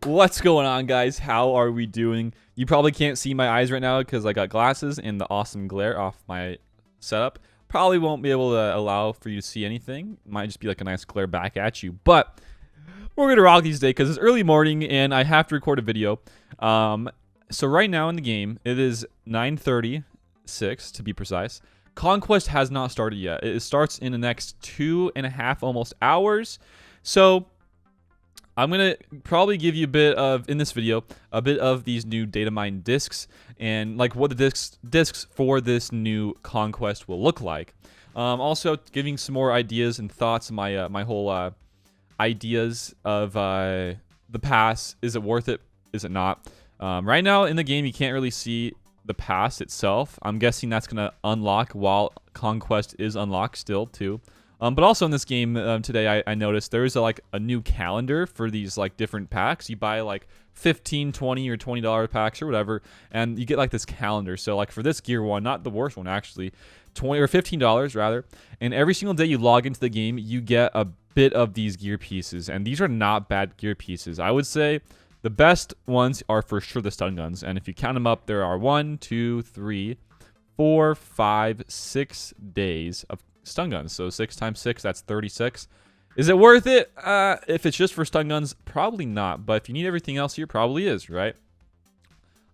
What's going on, guys? How are we doing? You probably can't see my eyes right now because I got glasses and the awesome glare off my setup. Probably won't be able to allow for you to see anything. Might just be like a nice glare back at you. But we're going to rock these days because it's early morning and I have to record a video. So right now in the game, it is 9:36 to be precise. Conquest has not started yet. It starts in the next 2.5 almost hours. So I'm going to probably give you a bit of, in this video, a bit of these new data mine disks and like what the disks for this new Conquest will look like. Also giving some more ideas and thoughts, my whole ideas of the pass. Is it worth it? Is it not? Right now in the game, you can't really see the pass itself. I'm guessing that's going to unlock while Conquest is unlocked still too. But also in this game today, I noticed there is a new calendar for these like different packs. You buy like 15, 20, or $20 packs or whatever, and you get like this calendar. So like for this gear one, not the worst one actually, $20 or $15 rather. And every single day you log into the game, you get a bit of these gear pieces, and these are not bad gear pieces. I would say the best ones are for sure the stun guns, and if you count them up, there are 1, 2, 3, 4, 5, 6 days of stun guns. So 6 times 6, that's 36. Is it worth it? If it's just for stun guns, probably not. But if you need everything else here, probably is, right?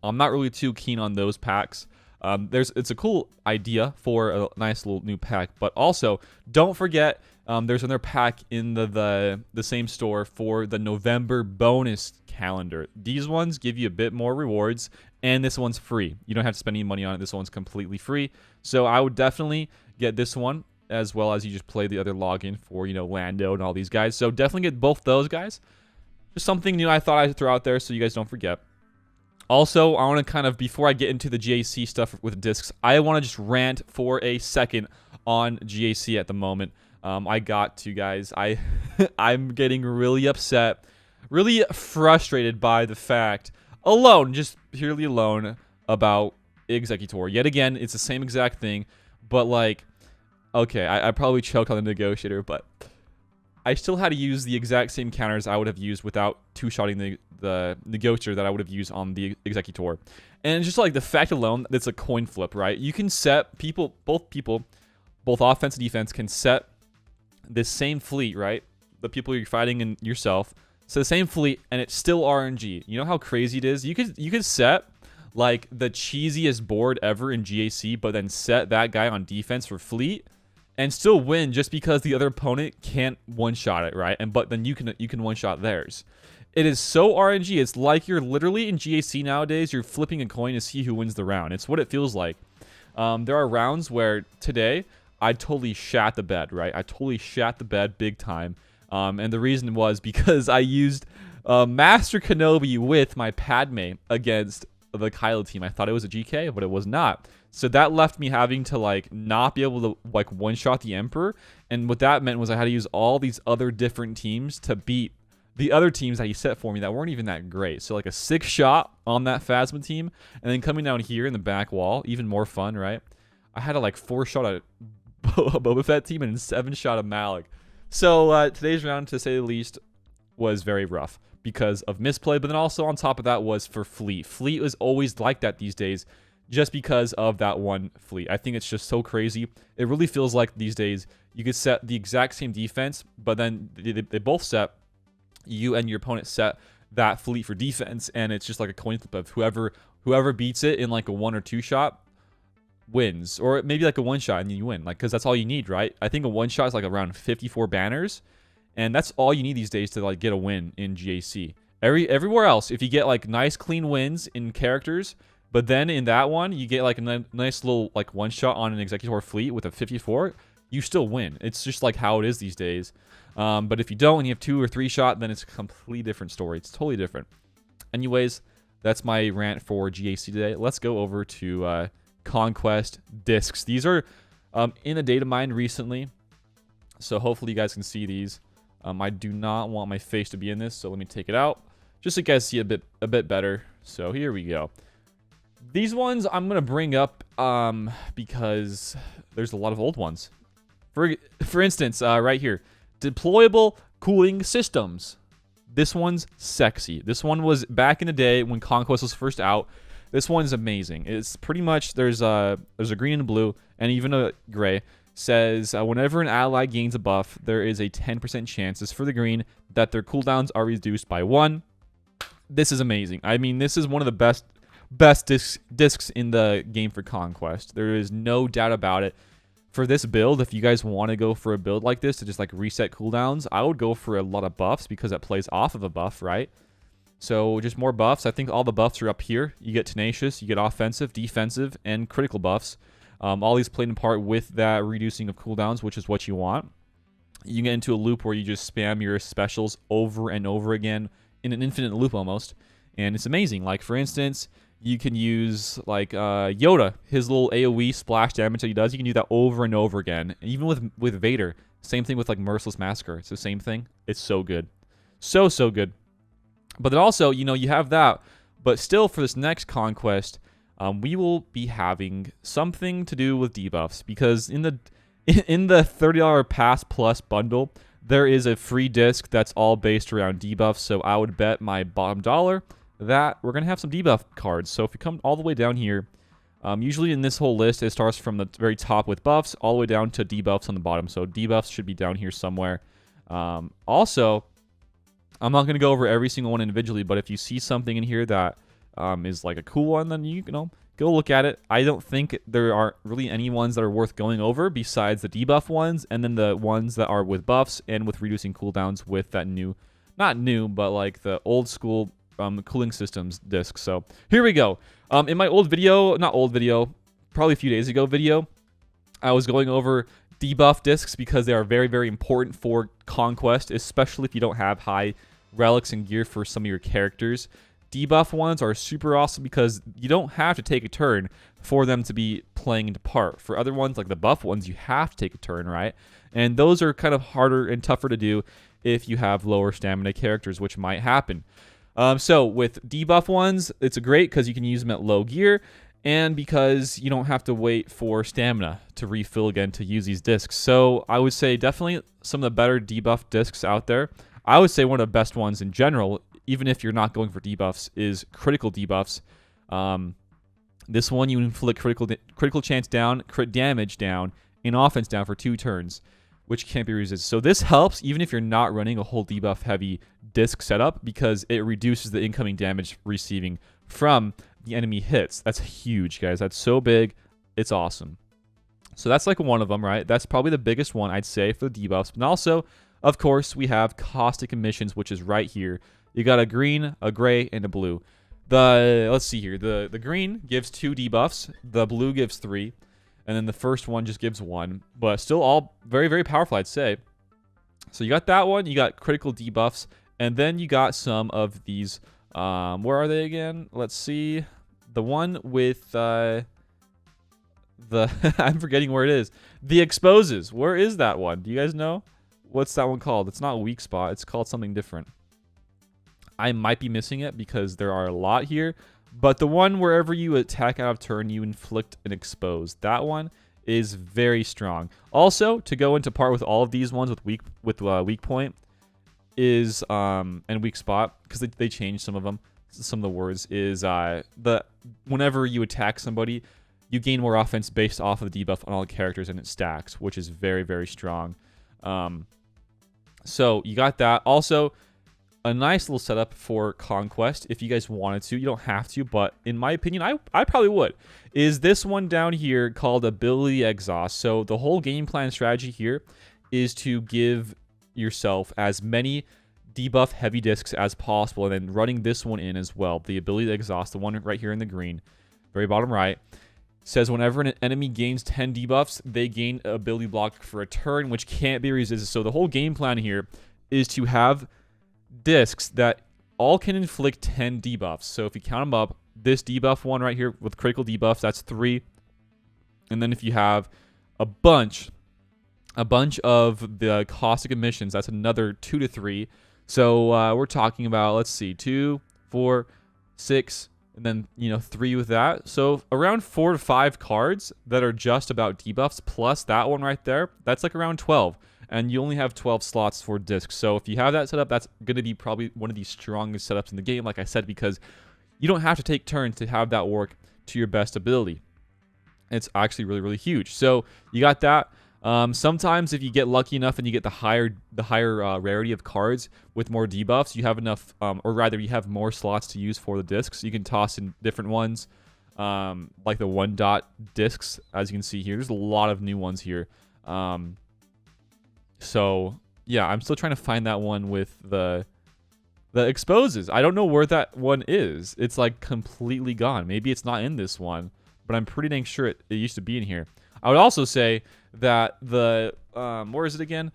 I'm not really too keen on those packs. It's a cool idea for a nice little new pack, but also don't forget there's another pack in the same store for the November bonus calendar. These ones give you a bit more rewards, and this one's free. You don't have to spend any money on it. This one's completely free. So I would definitely get this one, as well as you just play the other login for, you know, Lando and all these guys. So definitely get both those guys. Just something new I thought I'd throw out there so you guys don't forget. Also, I want to kind of, before I get into the GAC stuff with discs, I want to just rant for a second on GAC at the moment. I got to, guys. I'm getting really upset, really frustrated by the fact, just purely alone, about Executor. Yet again, it's the same exact thing, but like, okay, I probably choked on the negotiator, but I still had to use the exact same counters I would have used without two-shotting the negotiator that I would have used on the Executor. And just like the fact alone, it's a coin flip, right? You can set both offense and defense can set this same fleet, right? The people you're fighting and yourself, so the same fleet, and it's still RNG. You know how crazy it is? You could set like the cheesiest board ever in GAC, but then set that guy on defense for fleet and still win just because the other opponent can't one-shot it, right? But then you can one-shot theirs. It is so RNG. It's like you're literally in GAC nowadays. You're flipping a coin to see who wins the round. It's what it feels like. There are rounds where today I totally shat the bed, right? I totally shat the bed big time. And the reason was because I used Master Kenobi with my Padme against the Kylo team. I thought it was a GK, but it was not. So that left me having to like not be able to like one-shot the Emperor. And what that meant was I had to use all these other different teams to beat the other teams that he set for me that weren't even that great. So like a 6-shot on that Phasma team, and then coming down here in the back wall, even more fun, right? I had a like 4-shot a Boba Fett team and a 7-shot of Malik. So today's round, to say the least, was very rough because of misplay, but then also on top of that was for fleet. Fleet is always like that these days just because of that one fleet. I think it's just so crazy. It really feels like these days you could set the exact same defense, but then they both set, you and your opponent set that fleet for defense, and it's just like a coin flip of whoever beats it in like a 1 or 2 shot wins, or maybe like a 1-shot and you win, like, because that's all you need, right? I think a 1-shot is like around 54 banners, and that's all you need these days to like get a win in GAC. Everywhere else, if you get like nice clean wins in characters, but then in that one you get like a nice little like 1-shot on an Executor fleet with a 54, you still win. It's just like how it is these days. But if you don't and you have 2 or 3 shot, then it's a completely different story. It's totally different. Anyways, that's my rant for GAC today. Let's go over to Conquest discs. These are in a data mine recently, so hopefully you guys can see these. I do not want my face to be in this, so let me take it out just so you guys see a bit better. So here we go. These ones I'm gonna bring up because there's a lot of old ones. For instance, right here, deployable cooling systems. This one's sexy. This one was back in the day when Conquest was first out. This one's amazing. It's pretty much, there's a green and a blue, and even a gray. Says whenever an ally gains a buff, there is a 10% chance, this is for the green, that their cooldowns are reduced by 1. This is amazing. I mean, this is one of the best discs in the game for Conquest. There is no doubt about it. For this build, if you guys want to go for a build like this to just like reset cooldowns, I would go for a lot of buffs because that plays off of a buff, right? So just more buffs. I think all the buffs are up here. You get tenacious, you get offensive, defensive, and critical buffs. All these played in part with that reducing of cooldowns, which is what you want. You can get into a loop where you just spam your specials over and over again in an infinite loop almost, and it's amazing. Like, for instance, you can use, like, Yoda, his little AoE splash damage that he does. You can do that over and over again. And even with Vader, same thing with, like, Merciless Massacre. It's the same thing. It's so good. So good. But then also, you know, you have that, but still for this next Conquest, we will be having something to do with debuffs, because in the $30 Pass Plus bundle, there is a free disc that's all based around debuffs. So I would bet my bottom dollar that we're going to have some debuff cards. So if you come all the way down here, usually in this whole list, it starts from the very top with buffs all the way down to debuffs on the bottom. So debuffs should be down here somewhere. Also, I'm not going to go over every single one individually, but if you see something in here that is like a cool one, then you know, go look at it. I don't think there are really any ones that are worth going over besides the debuff ones, and then the ones that are with buffs and with reducing cooldowns with that new, not new, but like the old school cooling systems disc. So here we go. In my old video, not old video, probably a few days ago video, I was going over debuff discs because they are very important for Conquest, especially if you don't have high relics and gear for some of your characters. Debuff ones are super awesome because you don't have to take a turn for them to be playing into part. For other ones, like the buff ones, you have to take a turn, right? And those are kind of harder and tougher to do if you have lower stamina characters, which might happen. So with debuff ones, it's great because you can use them at low gear, and because you don't have to wait for stamina to refill again to use these discs. So I would say definitely some of the better debuff discs out there. I would say one of the best ones in general, even if you're not going for debuffs, is critical debuffs. This one, you inflict critical chance down, crit damage down, and offense down for 2 turns, which can't be resisted. So this helps even if you're not running a whole debuff heavy disc setup, because it reduces the incoming damage receiving from the enemy hits. That's huge, guys. That's so big. It's awesome. So that's like one of them, right? That's probably the biggest one, I'd say, for the debuffs. But also, of course, we have caustic emissions, which is right here. You got a green, a gray, and a blue. Let's see here. The green gives 2 debuffs. The blue gives 3. And then the first one just gives 1. But still all very powerful, I'd say. So you got that one. You got critical debuffs. And then you got some of these. Where are they again? Let's see. The one with I'm forgetting where it is. The exposes. Where is that one? Do you guys know? What's that one called? It's not weak spot. It's called something different. I might be missing it because there are a lot here. But the one wherever you attack out of turn, you inflict an expose. That one is very strong. Also, to go into part with all of these ones with weak point is and weak spot, because they changed some of them. Some of the words is whenever you attack somebody, you gain more offense based off of the debuff on all the characters, and it stacks, which is very strong. So you got that. Also, a nice little setup for Conquest if you guys wanted to. You don't have to, but in my opinion, I probably would. Is this one down here called Ability Exhaust. So the whole game plan strategy here is to give yourself as many debuff heavy discs as possible, and then running this one in as well. The Ability Exhaust, the one right here in the green, very bottom right, says whenever an enemy gains 10 debuffs, they gain ability block for a turn, which can't be resisted. So the whole game plan here is to have discs that all can inflict 10 debuffs. So if you count them up, this debuff one right here with critical debuffs, that's 3. And then if you have a bunch of the caustic emissions, that's another 2 to 3. So we're talking about, let's see, 2, 4, 6, and then, 3 with that. So around 4 to 5 cards that are just about debuffs, plus that one right there, that's like around 12. and you only have 12 slots for discs. So if you have that set up, that's going to be probably one of the strongest setups in the game, like I said, because you don't have to take turns to have that work to your best ability. It's actually really, really huge. So you got that. Sometimes if you get lucky enough and you get the higher rarity of cards with more debuffs, you have enough, or rather you have more slots to use for the discs. You can toss in different ones, like the 1-dot discs, as you can see here. There's a lot of new ones here. So yeah, I'm still trying to find that one with the exposes. I don't know where that one is. It's like completely gone. Maybe it's not in this one, but I'm pretty dang sure it used to be in here. I would also say that the, where is it again?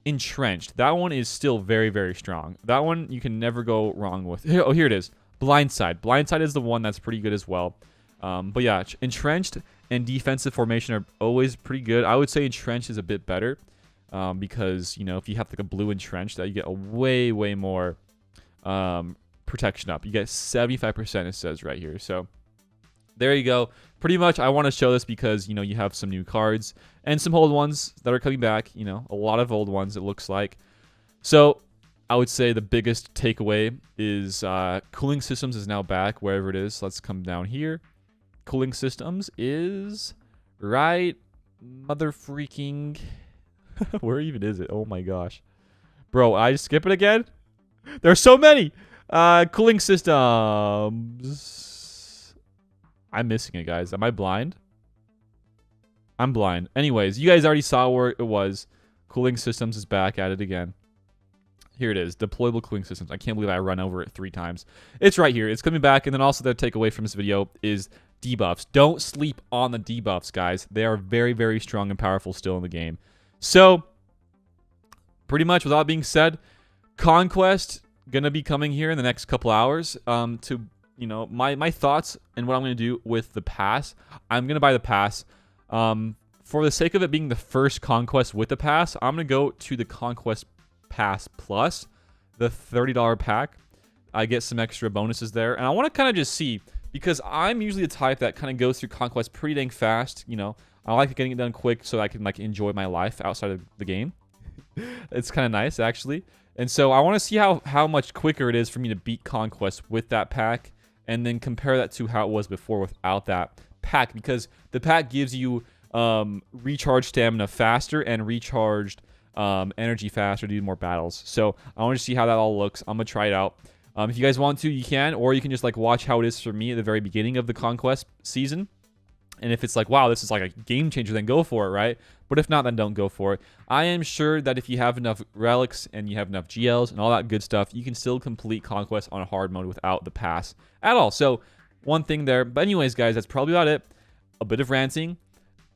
Entrenched. That one is still very, very strong. That one you can never go wrong with. Oh, here it is. Blindside. Blindside is the one that's pretty good as well. But yeah, Entrenched and Defensive Formation are always pretty good. I would say Entrenched is a bit better because, you know, if you have like a blue Entrenched, that you get a way, way more protection up. You get 75%, it says right here. So there you go. Pretty much, I want to show this because, you know, you have some new cards and some old ones that are coming back. You know, a lot of old ones, it looks like. So I would say the biggest takeaway is Cooling Systems is now back, wherever it is. Let's come down here. Cooling Systems is right mother freaking... Where even is it? Oh my gosh. Bro, I just skip it again? There's so many! Cooling Systems... I'm missing it, guys. Am I blind? I'm blind. Anyways, you guys already saw where it was. Cooling Systems is back at it again. Here it is. Deployable Cooling Systems. I can't believe I run over it 3 times. It's right here. It's coming back. And then also the takeaway from this video is debuffs. Don't sleep on the debuffs, guys. They are very, very strong and powerful still in the game. So, pretty much with all that being said, Conquest gonna be coming here in the next couple hours to... You know, my thoughts and what I'm going to do with the pass. I'm going to buy the pass. For the sake of it being the first Conquest with the pass, I'm going to go to the Conquest Pass Plus, the $30 pack. I get some extra bonuses there. And I want to kind of just see, because I'm usually the type that kind of goes through Conquest pretty dang fast. You know, I like getting it done quick so I can, like, enjoy my life outside of the game. It's kind of nice, actually. And so I want to see how much quicker it is for me to beat Conquest with that pack. And then compare that to how it was before without that pack. Because the pack gives you recharged stamina faster and recharged energy faster to do more battles. So I want to see how that all looks. I'm going to try it out. If you guys want to, you can. Or you can just like watch how it is for me at the very beginning of the Conquest season. And if it's like, wow, this is like a game changer, then go for it, right? But if not, then don't go for it. I am sure that if you have enough relics and you have enough GLs and all that good stuff, you can still complete Conquest on a hard mode without the pass at all. So, one thing there. But anyways, guys, that's probably about it. A bit of ranting,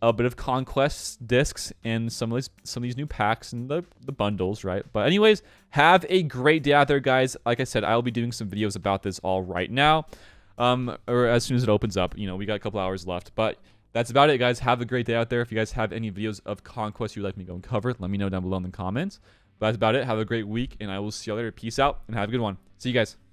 a bit of Conquest discs, and some of these new packs and the bundles, right? But anyways, have a great day out there, guys. Like I said, I'll be doing some videos about this all right now. Or as soon as it opens up. You know, we got a couple hours left. But that's about it, guys. Have a great day out there. If you guys have any videos of Conquest you'd like me to go and cover, let me know down below in the comments. But that's about it. Have a great week, and I will see you later. Peace out, and have a good one. See you guys.